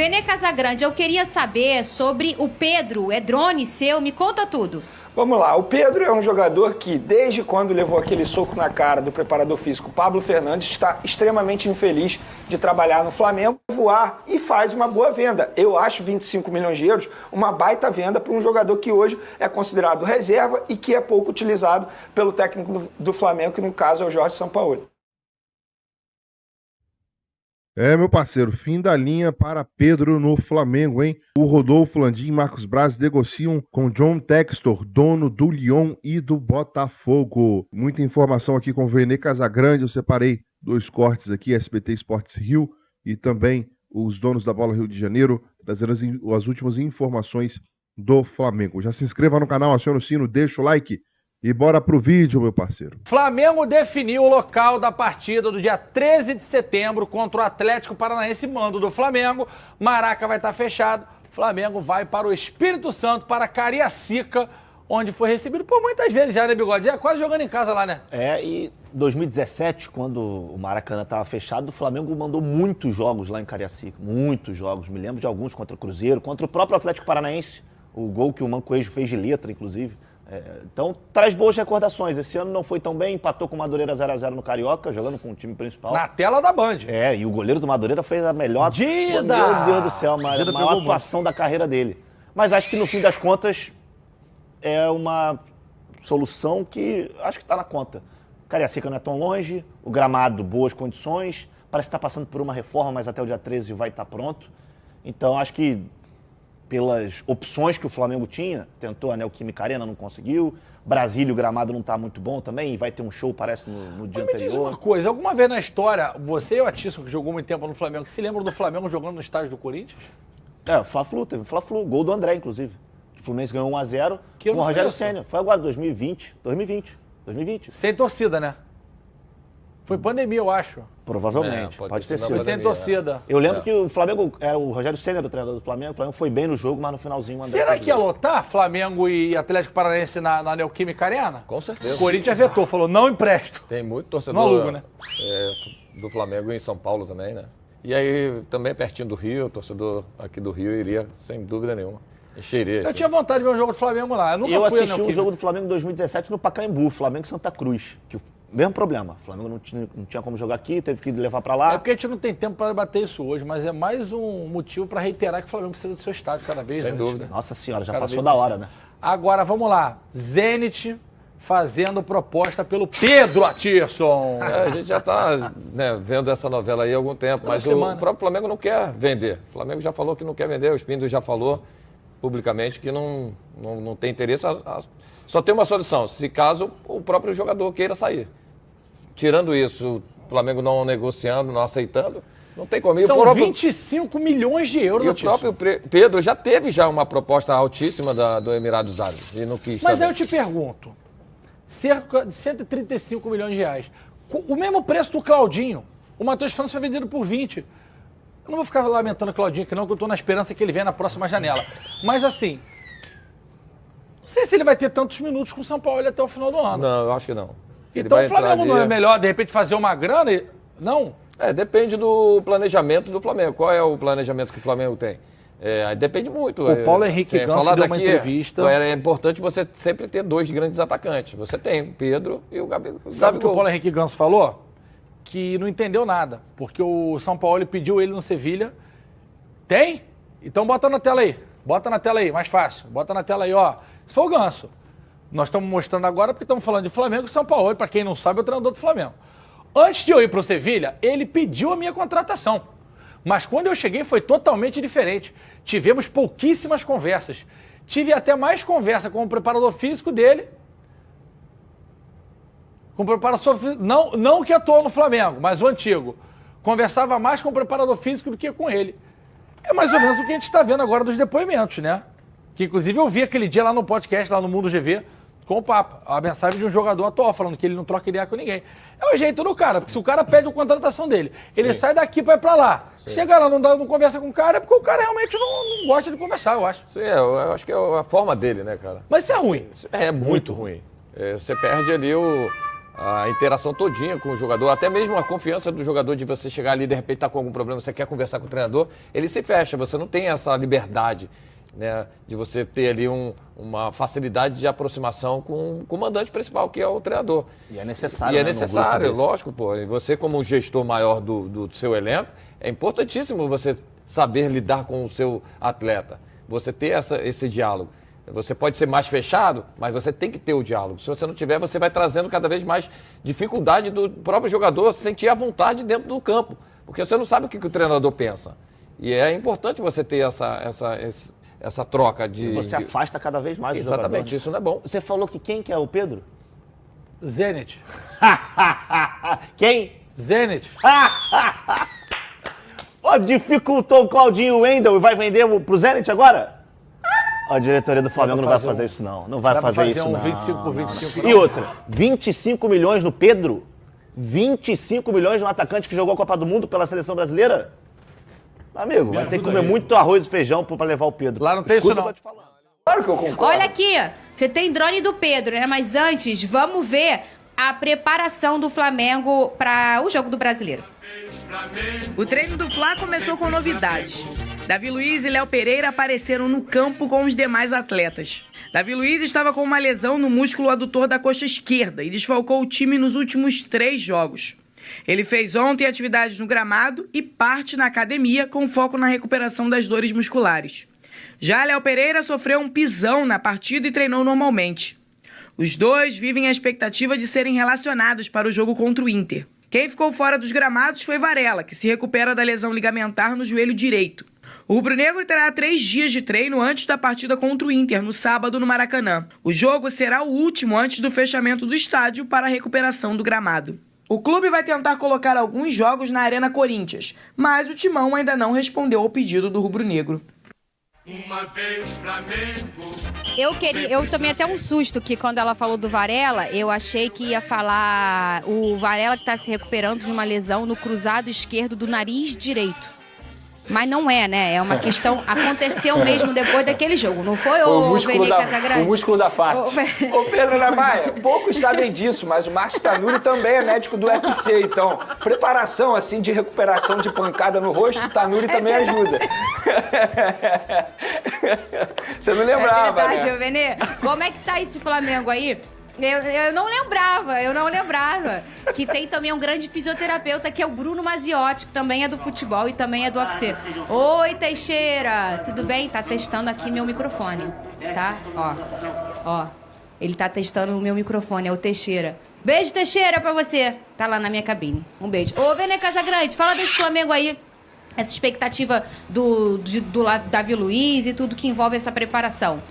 Vene Casagrande, eu queria saber sobre o Pedro, é drone seu, me conta tudo. Vamos lá, o Pedro é um jogador que, desde quando levou aquele soco na cara do preparador físico Pablo Fernandes, está extremamente infeliz de trabalhar no Flamengo, voar e faz uma boa venda. Eu acho 25 milhões de euros uma baita venda para um jogador que hoje é considerado reserva e que é pouco utilizado pelo técnico do Flamengo, que no caso é o Jorge Sampaoli. Meu parceiro, fim da linha para Pedro no Flamengo, hein? O Rodolfo Landim e Marcos Braz negociam com John Textor, dono do Lyon e do Botafogo. Muita informação aqui com o Vene Casagrande. Eu separei 2 cortes aqui, SBT Esportes Rio e também os donos da Bola Rio de Janeiro, trazendo as últimas informações do Flamengo. Já se inscreva no canal, aciona o sino, deixa o like. E bora pro vídeo, meu parceiro. Flamengo definiu o local da partida do dia 13 de setembro contra o Atlético Paranaense, mando do Flamengo. Maraca vai estar fechado. Flamengo vai para o Espírito Santo, para Cariacica, onde foi recebido por muitas vezes já, né, Bigode? Já quase jogando em casa lá, né? E 2017, quando o Maracanã estava fechado, o Flamengo mandou muitos jogos lá em Cariacica. Muitos jogos. Me lembro de alguns contra o Cruzeiro, contra o próprio Atlético Paranaense. O gol que o Mancoejo fez de letra, inclusive. Então, traz boas recordações. Esse ano não foi tão bem, empatou com o Madureira 0x0 no Carioca, jogando com o time principal. Na tela da Band. E o goleiro do Madureira fez a melhor... Dida! Meu Deus do céu, a maior atuação da carreira dele. Mas acho que, no fim das contas, é uma solução que acho que está na conta. Cariacica não é tão longe, o gramado, boas condições, parece que está passando por uma reforma, mas até o dia 13 vai estar pronto. Então, acho que pelas opções que o Flamengo tinha, tentou a Neoquímica Arena, não conseguiu. Brasília, o gramado não está muito bom também, e vai ter um show, parece, no dia anterior. Me diz uma coisa, alguma vez na história, você e o Atisson, que jogou muito tempo no Flamengo, se lembram do Flamengo jogando no estádio do Corinthians? Fla-Flu, teve Fla-Flu, gol do André, inclusive. O Fluminense ganhou 1x0 com o Rogério Ceni. Foi agora, 2020. Sem torcida, né? Foi pandemia, eu acho. Provavelmente, pode ter sido. Foi sem torcida. Eu lembro que o Flamengo, era o Rogério Ceni, era o treinador do Flamengo, o Flamengo foi bem no jogo, mas no finalzinho... Será que ia lotar Flamengo e Atlético Paranaense na Neoquímica Arena? Com certeza. O Corinthians vetou, falou, não empresto. Tem muito torcedor maluco, né? Do Flamengo em São Paulo também, né? E aí, também pertinho do Rio, o torcedor aqui do Rio iria, sem dúvida nenhuma. Encheria. Eu tinha vontade de ver um jogo do Flamengo lá. Eu assisti um jogo do Flamengo em 2017 no Pacaembu, Flamengo e Santa Cruz. Mesmo problema. O Flamengo não tinha como jogar aqui, teve que levar pra lá. É porque a gente não tem tempo para debater isso hoje, mas é mais um motivo para reiterar que o Flamengo precisa do seu estádio cada vez. Sem dúvida. Nossa senhora, já passou da hora, né? Agora, vamos lá. Zenit fazendo proposta pelo Pedro Atisson. A gente já está vendo essa novela aí há algum tempo, mas o próprio Flamengo não quer vender. O Flamengo já falou que não quer vender, o Espíndola já falou publicamente que não tem interesse. Só tem uma solução, se caso o próprio jogador queira sair. Tirando isso, o Flamengo não negociando, não aceitando, não tem como. São 25 milhões de euros. E o próprio Pedro já teve uma proposta altíssima do Emirados Árabes e não quis. Mas aí eu te pergunto, cerca de 135 milhões de reais, o mesmo preço do Claudinho, o Matheus França foi vendido por 20. Eu não vou ficar lamentando o Claudinho aqui não, que eu estou na esperança que ele venha na próxima janela. Mas assim, não sei se ele vai ter tantos minutos com o São Paulo até o final do ano. Não, eu acho que não. Então o Flamengo não é melhor, de repente, fazer uma grana? Não? Depende do planejamento do Flamengo. Qual é o planejamento que o Flamengo tem? Depende muito. O Paulo Henrique Ganso deu uma entrevista. É importante você sempre ter 2 grandes atacantes. Você tem o Pedro e o Gabigol. Sabe o que o Paulo Henrique Ganso falou? Que não entendeu nada. Porque o São Paulo pediu ele no Sevilha. Tem? Então bota na tela aí. Bota na tela aí, mais fácil. Bota na tela aí, ó. Isso foi o Ganso. Nós estamos mostrando agora porque estamos falando de Flamengo e São Paulo. Para quem não sabe, é o treinador do Flamengo. Antes de eu ir para o Sevilha, ele pediu a minha contratação. Mas quando eu cheguei foi totalmente diferente. Tivemos pouquíssimas conversas. Tive até mais conversa com o preparador físico dele. Com o preparador físico, não que atuou no Flamengo, mas o antigo. Conversava mais com o preparador físico do que com ele. É mais ou menos o que a gente está vendo agora dos depoimentos, né? Que inclusive eu vi aquele dia lá no podcast, lá no Mundo GV, com o papo. A mensagem de um jogador atual, falando que ele não troca ideia com ninguém. É o jeito do cara, porque se o cara pede a contratação dele, ele sai daqui para ir para lá. Sim. Chega lá, não conversa com o cara, é porque o cara realmente não gosta de conversar, eu acho. Sim, eu acho que é a forma dele, né, cara? Mas isso é ruim. É muito ruim. Você perde ali a interação todinha com o jogador, até mesmo a confiança do jogador de você chegar ali, de repente tá com algum problema, você quer conversar com o treinador, ele se fecha, você não tem essa liberdade, né, de você ter ali uma facilidade de aproximação com o comandante principal, que é o treinador. E é necessário, E é né, necessário, lógico, pô. E você, como um gestor maior do seu elenco, é importantíssimo você saber lidar com o seu atleta, você ter esse diálogo. Você pode ser mais fechado, mas você tem que ter o diálogo. Se você não tiver, você vai trazendo cada vez mais dificuldade do próprio jogador se sentir à vontade dentro do campo, porque você não sabe o que o treinador pensa. E é importante você ter essa troca de... E você afasta cada vez mais o jogador. Exatamente, isso não é bom. Você falou que quem que é o Pedro? Zenit. Quem? Zenit. Ó, dificultou o Claudinho Wendel e vai vender pro Zenit agora? A diretoria do Flamengo não vai fazer isso, não. Não vai fazer isso, não. 25 por 25. E outra, 25 milhões no Pedro? 25 milhões no atacante que jogou a Copa do Mundo pela seleção brasileira? Amigo, vai ter que comer muito arroz e feijão pra levar o Pedro. Lá não tem isso, não. Claro que eu concordo. Olha aqui, você tem drone do Pedro, né? Mas antes, vamos ver a preparação do Flamengo para o jogo do Brasileiro. O treino do Fla começou com novidades. Davi Luiz e Léo Pereira apareceram no campo com os demais atletas. Davi Luiz estava com uma lesão no músculo adutor da coxa esquerda e desfalcou o time nos últimos 3 jogos. Ele fez ontem atividades no gramado e parte na academia com foco na recuperação das dores musculares. Já Léo Pereira sofreu um pisão na partida e treinou normalmente. Os dois vivem a expectativa de serem relacionados para o jogo contra o Inter. Quem ficou fora dos gramados foi Varela, que se recupera da lesão ligamentar no joelho direito. O rubro-negro terá 3 dias de treino antes da partida contra o Inter, no sábado, no Maracanã. O jogo será o último antes do fechamento do estádio para a recuperação do gramado. O clube vai tentar colocar alguns jogos na Arena Corinthians, mas o Timão ainda não respondeu ao pedido do rubro-negro. Uma vez Flamengo. Eu tomei até um susto que quando ela falou do Varela, eu achei que ia falar o Varela que está se recuperando de uma lesão no cruzado esquerdo do nariz direito. Mas não é, né? É uma questão... Aconteceu mesmo depois daquele jogo, não foi, o Vene Casagrande? O músculo da face. Ô, Pedro Maia, poucos sabem disso, mas o Márcio Tanuri também é médico do UFC, então preparação, assim, de recuperação de pancada no rosto, o Tanuri também ajuda. Você não lembrava, verdade, né? Vene. Como é que tá esse Flamengo aí? Eu não lembrava que tem também um grande fisioterapeuta que é o Bruno Maziotti, que também é do futebol e também é do UFC. Oi, Teixeira, tudo bem? Tá testando aqui meu microfone, tá? Ó, ele tá testando o meu microfone, é o Teixeira. Beijo, Teixeira, pra você. Tá lá na minha cabine. Um beijo. Ô, Vene Casagrande, fala desse Flamengo aí. Essa expectativa do Davi Luiz e tudo que envolve essa preparação.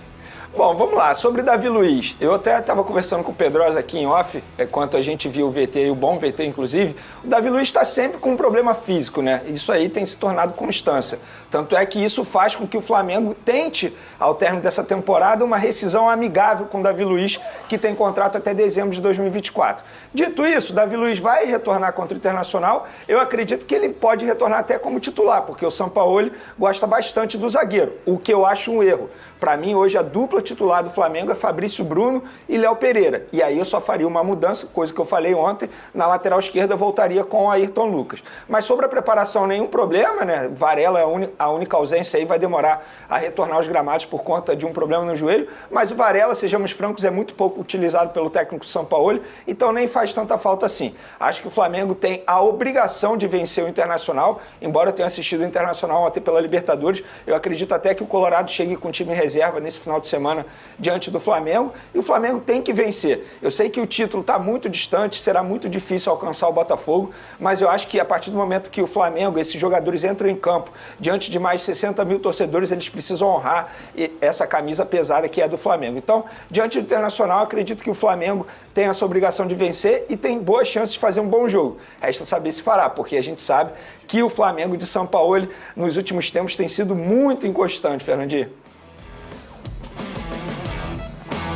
Bom, vamos lá. Sobre Davi Luiz, eu até estava conversando com o Pedrosa aqui em off, enquanto a gente viu o VT, e o bom VT inclusive, o Davi Luiz está sempre com um problema físico, né? Isso aí tem se tornado constância. Tanto é que isso faz com que o Flamengo tente, ao término dessa temporada, uma rescisão amigável com o Davi Luiz, que tem contrato até dezembro de 2024. Dito isso, o Davi Luiz vai retornar contra o Internacional. Eu acredito que ele pode retornar até como titular, porque o Sampaoli gosta bastante do zagueiro, o que eu acho um erro. Para mim, hoje, a dupla titular do Flamengo é Fabrício Bruno e Léo Pereira. E aí eu só faria uma mudança, coisa que eu falei ontem, na lateral esquerda voltaria com o Ayrton Lucas. Mas sobre a preparação, nenhum problema, né? Varela é a única ausência aí, vai demorar a retornar aos gramados por conta de um problema no joelho. Mas o Varela, sejamos francos, é muito pouco utilizado pelo técnico Sampaoli, então nem faz tanta falta assim. Acho que o Flamengo tem a obrigação de vencer o Internacional, embora eu tenha assistido o Internacional ontem pela Libertadores, eu acredito até que o Colorado chegue com o time reserva nesse final de semana diante do Flamengo, e o Flamengo tem que vencer. Eu sei que o título está muito distante, será muito difícil alcançar o Botafogo, mas eu acho que a partir do momento que o Flamengo, esses jogadores entram em campo, diante de mais de 60 mil torcedores, eles precisam honrar essa camisa pesada que é do Flamengo. Então, diante do Internacional, acredito que o Flamengo tem essa obrigação de vencer e tem boas chances de fazer um bom jogo. Resta saber se fará, porque a gente sabe que o Flamengo de Sampaoli, nos últimos tempos, tem sido muito inconstante, Fernandinho.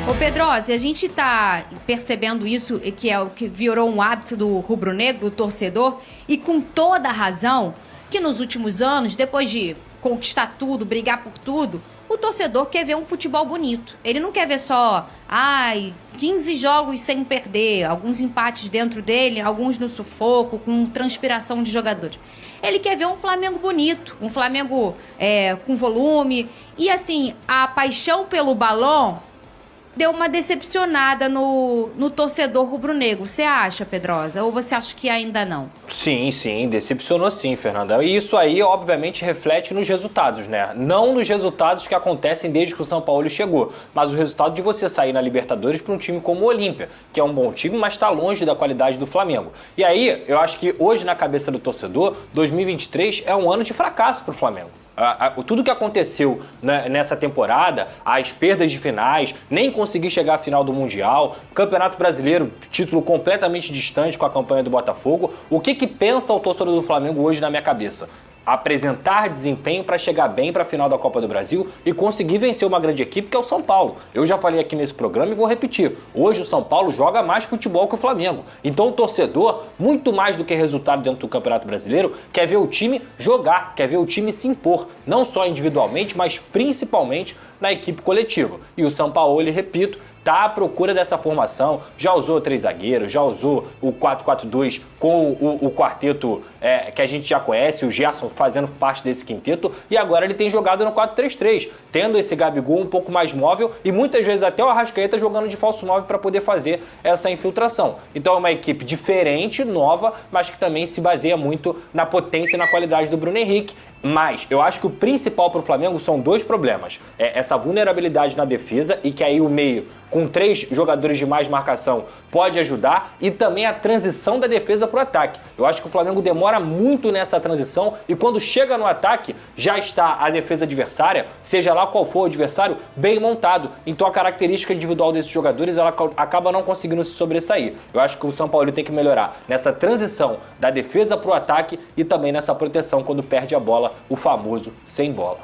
Ô Pedrosa, a gente tá percebendo isso, que é o que virou um hábito do rubro-negro, do torcedor, e com toda a razão, que nos últimos anos, depois de conquistar tudo, brigar por tudo, o torcedor quer ver um futebol bonito. Ele não quer ver só, 15 jogos sem perder, alguns empates dentro dele, alguns no sufoco, com transpiração de jogadores. Ele quer ver um Flamengo bonito, um Flamengo com volume. E assim, a paixão pelo balão deu uma decepcionada no torcedor rubro-negro. Você acha, Pedrosa? Ou você acha que ainda não? Sim, decepcionou sim, Fernanda. E isso aí, obviamente, reflete nos resultados, né? Não nos resultados que acontecem desde que o São Paulo chegou, mas o resultado de você sair na Libertadores para um time como o Olímpia, que é um bom time, mas está longe da qualidade do Flamengo. E aí, eu acho que hoje, na cabeça do torcedor, 2023 é um ano de fracasso para o Flamengo. Tudo que aconteceu nessa temporada, as perdas de finais, nem conseguir chegar à final do Mundial, Campeonato Brasileiro, título completamente distante com a campanha do Botafogo. O que pensa o torcedor do Flamengo hoje na minha cabeça? Apresentar desempenho para chegar bem para a final da Copa do Brasil e conseguir vencer uma grande equipe que é o São Paulo. Eu já falei aqui nesse programa e vou repetir. Hoje o São Paulo joga mais futebol que o Flamengo. Então o torcedor, muito mais do que resultado dentro do Campeonato Brasileiro, quer ver o time jogar, quer ver o time se impor. Não só individualmente, mas principalmente na equipe coletiva. E o São Paulo, repito, está à procura dessa formação, já usou 3 zagueiros, já usou o 4-4-2 com o quarteto que a gente já conhece, o Gerson fazendo parte desse quinteto, e agora ele tem jogado no 4-3-3, tendo esse Gabigol um pouco mais móvel e muitas vezes até o Arrascaeta jogando de falso 9 para poder fazer essa infiltração. Então é uma equipe diferente, nova, mas que também se baseia muito na potência e na qualidade do Bruno Henrique. Mas eu acho que o principal para o Flamengo são 2 problemas. Essa vulnerabilidade na defesa, e que aí o meio, com 3 jogadores de mais marcação, pode ajudar, e também a transição da defesa para o ataque. Eu acho que o Flamengo demora muito nessa transição, e quando chega no ataque, já está a defesa adversária, seja lá qual for o adversário, bem montado. Então a característica individual desses jogadores, ela acaba não conseguindo se sobressair. Eu acho que o São Paulo tem que melhorar nessa transição da defesa para o ataque e também nessa proteção quando perde a bola, o famoso sem bola.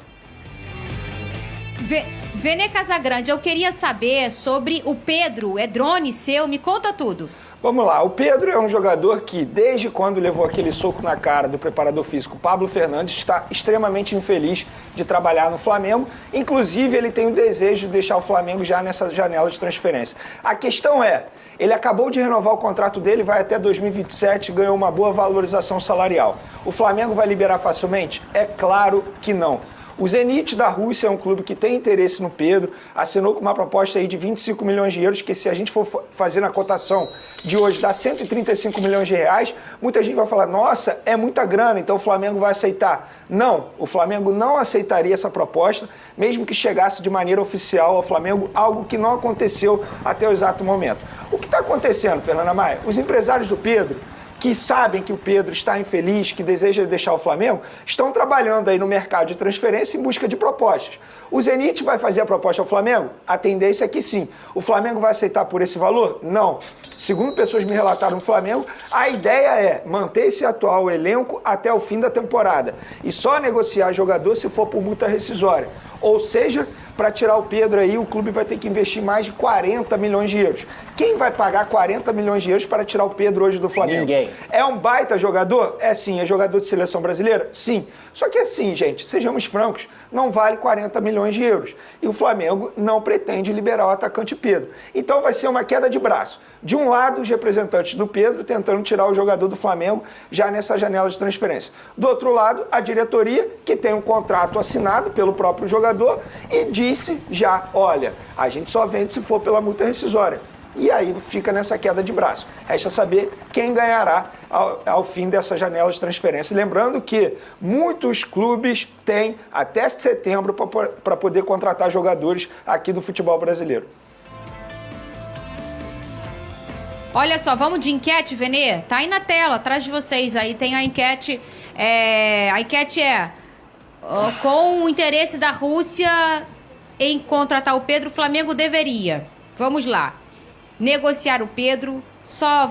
Vene Casagrande, eu queria saber sobre o Pedro. É drone seu? Me conta tudo. Vamos lá, o Pedro é um jogador que, desde quando levou aquele soco na cara do preparador físico Pablo Fernandes, está extremamente infeliz de trabalhar no Flamengo. Inclusive, ele tem o desejo de deixar o Flamengo já nessa janela de transferência. A questão é, ele acabou de renovar o contrato dele, vai até 2027, ganhou uma boa valorização salarial. O Flamengo vai liberar facilmente? É claro que não. O Zenit da Rússia é um clube que tem interesse no Pedro, assinou com uma proposta aí de 25 milhões de euros, que se a gente for fazer na cotação de hoje dá 135 milhões de reais, muita gente vai falar, nossa, é muita grana, então o Flamengo vai aceitar. Não, o Flamengo não aceitaria essa proposta, mesmo que chegasse de maneira oficial ao Flamengo, algo que não aconteceu até o exato momento. O que está acontecendo, Fernanda Maia? Os empresários do Pedro, que sabem que o Pedro está infeliz, que deseja deixar o Flamengo, estão trabalhando aí no mercado de transferência em busca de propostas. O Zenit vai fazer a proposta ao Flamengo? A tendência é que sim. O Flamengo vai aceitar por esse valor? Não. Segundo pessoas me relataram no Flamengo, a ideia é manter esse atual elenco até o fim da temporada e só negociar jogador se for por multa rescisória. Ou seja, para tirar o Pedro aí, o clube vai ter que investir mais de 40 milhões de euros. Quem vai pagar 40 milhões de euros para tirar o Pedro hoje do Flamengo? Ninguém. É um baita jogador? É sim. É jogador de seleção brasileira? Sim. Só que assim, gente, sejamos francos, não vale 40 milhões de euros. E o Flamengo não pretende liberar o atacante Pedro. Então vai ser uma queda de braço. De um lado, os representantes do Pedro tentando tirar o jogador do Flamengo já nessa janela de transferência. Do outro lado, a diretoria, que tem um contrato assinado pelo próprio jogador e disse já, olha, a gente só vende se for pela multa rescisória. E aí fica nessa queda de braço. Resta saber quem ganhará ao fim dessa janela de transferência. Lembrando que muitos clubes têm até setembro para poder contratar jogadores aqui do futebol brasileiro. Olha só, vamos de enquete, Venê? Tá aí na tela, atrás de vocês. Aí tem a enquete. A enquete com o interesse da Rússia em contratar o Pedro, o Flamengo deveria. Vamos lá. Negociar o Pedro, só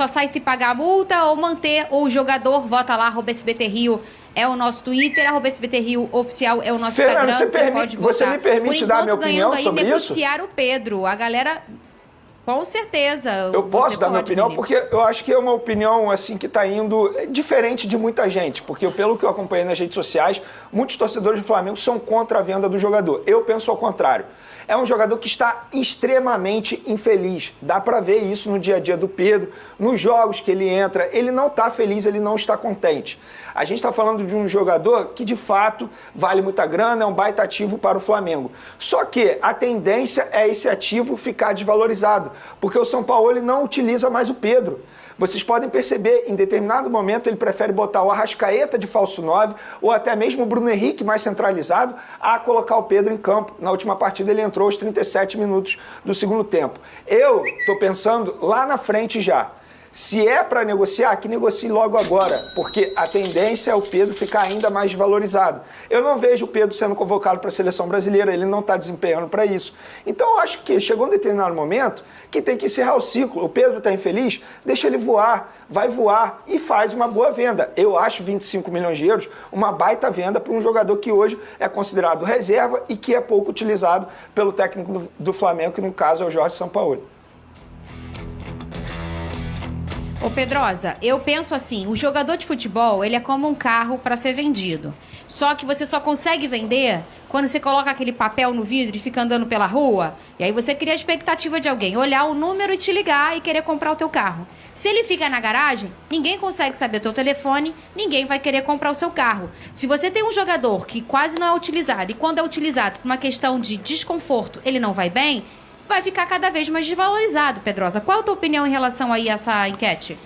sai se pagar a multa ou manter o jogador, vota lá, @SBTRio é o nosso Twitter, @SBTRio oficial é o nosso Fernando, Instagram, você me permite dar a minha opinião sobre isso? Negociar o Pedro, a galera... Com certeza. Eu posso dar minha pode, opinião, Felipe. porque eu acho que é uma opinião assim que está indo diferente de muita gente, porque pelo que eu acompanhei nas redes sociais, muitos torcedores do Flamengo são contra a venda do jogador. Eu penso ao contrário. É um jogador que está extremamente infeliz. Dá para ver isso no dia a dia do Pedro, nos jogos que ele entra. Ele não está feliz, ele não está contente. A gente está falando de um jogador que, de fato, vale muita grana, é um baita ativo para o Flamengo. Só que a tendência é esse ativo ficar desvalorizado, porque o São Paulo não utiliza mais o Pedro. Vocês podem perceber, em determinado momento, ele prefere botar o Arrascaeta de falso 9 ou até mesmo o Bruno Henrique mais centralizado a colocar o Pedro em campo. Na última partida ele entrou aos 37 minutos do segundo tempo. Eu estou pensando lá na frente já. Se é para negociar, que negocie logo agora, porque a tendência é o Pedro ficar ainda mais valorizado. Eu não vejo o Pedro sendo convocado para a seleção brasileira, ele não está desempenhando para isso. Então eu acho que chegou um determinado momento que tem que encerrar o ciclo. O Pedro está infeliz, deixa ele voar, vai voar e faz uma boa venda. Eu acho 25 milhões de euros uma baita venda para um jogador que hoje é considerado reserva e que é pouco utilizado pelo técnico do Flamengo, que no caso é o Jorge Sampaoli. Ô Pedrosa, eu penso assim, o jogador de futebol, ele é como um carro para ser vendido. Só que você só consegue vender quando você coloca aquele papel no vidro e fica andando pela rua, e aí você cria a expectativa de alguém olhar o número e te ligar e querer comprar o teu carro. Se ele fica na garagem, ninguém consegue saber o teu telefone, ninguém vai querer comprar o seu carro. Se você tem um jogador que quase não é utilizado, e quando é utilizado por uma questão de desconforto, ele não vai bem, vai ficar cada vez mais desvalorizado, Pedrosa. Qual é a tua opinião em relação aí a essa enquete?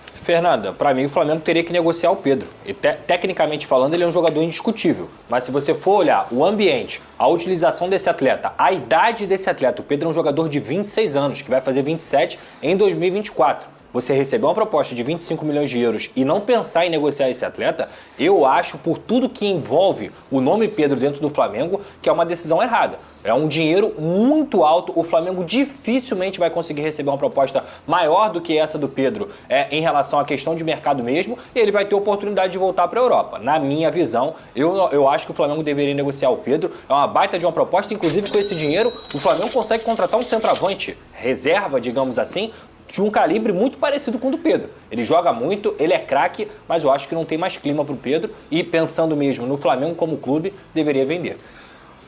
Fernanda, para mim o Flamengo teria que negociar o Pedro. E tecnicamente falando, ele é um jogador indiscutível. Mas se você for olhar o ambiente, a utilização desse atleta, a idade desse atleta, o Pedro é um jogador de 26 anos, que vai fazer 27 em 2024. Você receber uma proposta de 25 milhões de euros e não pensar em negociar esse atleta, eu acho, por tudo que envolve o nome Pedro dentro do Flamengo, que é uma decisão errada. É um dinheiro muito alto, o Flamengo dificilmente vai conseguir receber uma proposta maior do que essa do Pedro em relação à questão de mercado mesmo, e ele vai ter oportunidade de voltar para a Europa. Na minha visão, eu acho que o Flamengo deveria negociar o Pedro, é uma baita de uma proposta, inclusive com esse dinheiro o Flamengo consegue contratar um centroavante, reserva, digamos assim, de um calibre muito parecido com o do Pedro. Ele joga muito, ele é craque, mas eu acho que não tem mais clima para o Pedro e pensando mesmo no Flamengo como clube, deveria vender.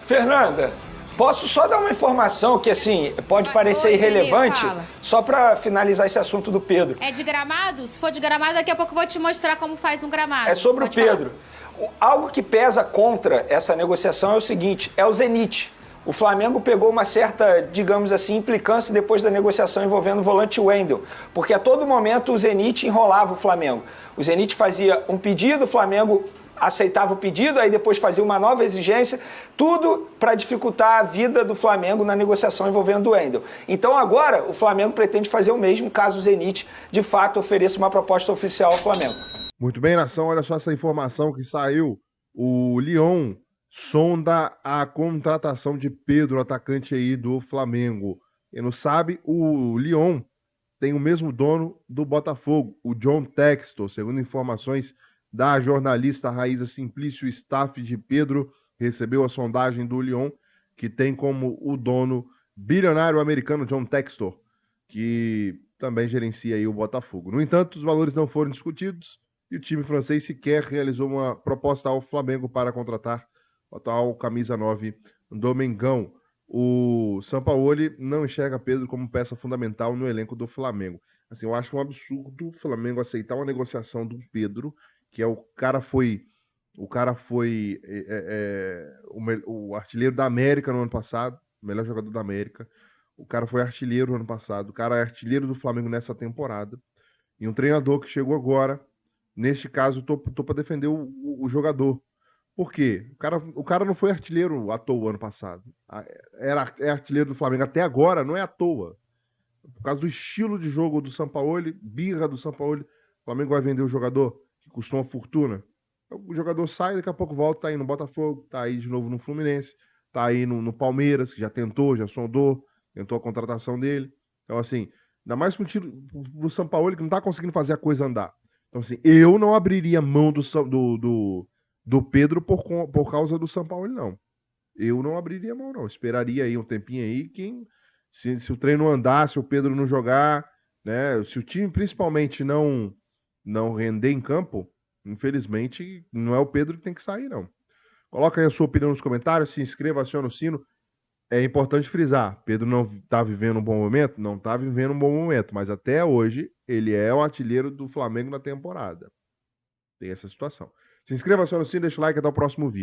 Fernanda, posso só dar uma informação que assim pode parecer irrelevante, só para finalizar esse assunto do Pedro. É de gramado? Se for de gramado, daqui a pouco eu vou te mostrar como faz um gramado. É sobre o Pedro. Algo que pesa contra essa negociação é o seguinte, é o Zenit. O Flamengo pegou uma certa, digamos assim, implicância depois da negociação envolvendo o volante Wendel, porque a todo momento o Zenit enrolava o Flamengo. O Zenit fazia um pedido, o Flamengo aceitava o pedido, aí depois fazia uma nova exigência, tudo para dificultar a vida do Flamengo na negociação envolvendo o Wendel. Então agora o Flamengo pretende fazer o mesmo caso o Zenit de fato ofereça uma proposta oficial ao Flamengo. Muito bem, nação, olha só essa informação que saiu. O Lyon sonda a contratação de Pedro, atacante aí do Flamengo. Quem não sabe, o Lyon tem o mesmo dono do Botafogo, o John Textor, segundo informações da jornalista Raíza Simplício, o staff de Pedro recebeu a sondagem do Lyon, que tem como o dono bilionário americano John Textor, que também gerencia aí o Botafogo. No entanto, os valores não foram discutidos e o time francês sequer realizou uma proposta ao Flamengo para contratar o atual camisa 9 do Mengão. O Sampaoli não enxerga Pedro como peça fundamental no elenco do Flamengo. Assim, eu acho um absurdo o Flamengo aceitar uma negociação do Pedro, que é o cara foi o artilheiro da América no ano passado, o melhor jogador da América. O cara foi artilheiro no ano passado, o cara é artilheiro do Flamengo nessa temporada. E um treinador que chegou agora, neste caso, tô para defender o jogador. Por quê? O cara não foi artilheiro à toa ano passado. É artilheiro do Flamengo até agora, não é à toa. Por causa do estilo de jogo do Sampaoli, birra do Sampaoli, o Flamengo vai vender o jogador que custou uma fortuna. O jogador sai, daqui a pouco volta, tá aí no Botafogo, tá aí de novo no Fluminense, tá aí no Palmeiras, que já tentou, já sondou, tentou a contratação dele. Então, assim, ainda mais pro Sampaoli, que não tá conseguindo fazer a coisa andar. Então, assim, eu não abriria mão do Pedro por causa do Sampaoli, não. Eu não abriria mão, não. Esperaria aí um tempinho aí, Se o treino andar, se o Pedro não jogar, né? Se o time principalmente não render em campo, infelizmente não é o Pedro que tem que sair, não. Coloca aí a sua opinião nos comentários, se inscreva, aciona o sino. É importante frisar, Pedro não está vivendo um bom momento? Não está vivendo um bom momento, mas até hoje ele é o artilheiro do Flamengo na temporada. Tem essa situação. Se inscreva, aciona o sino, deixa o like, até o próximo vídeo.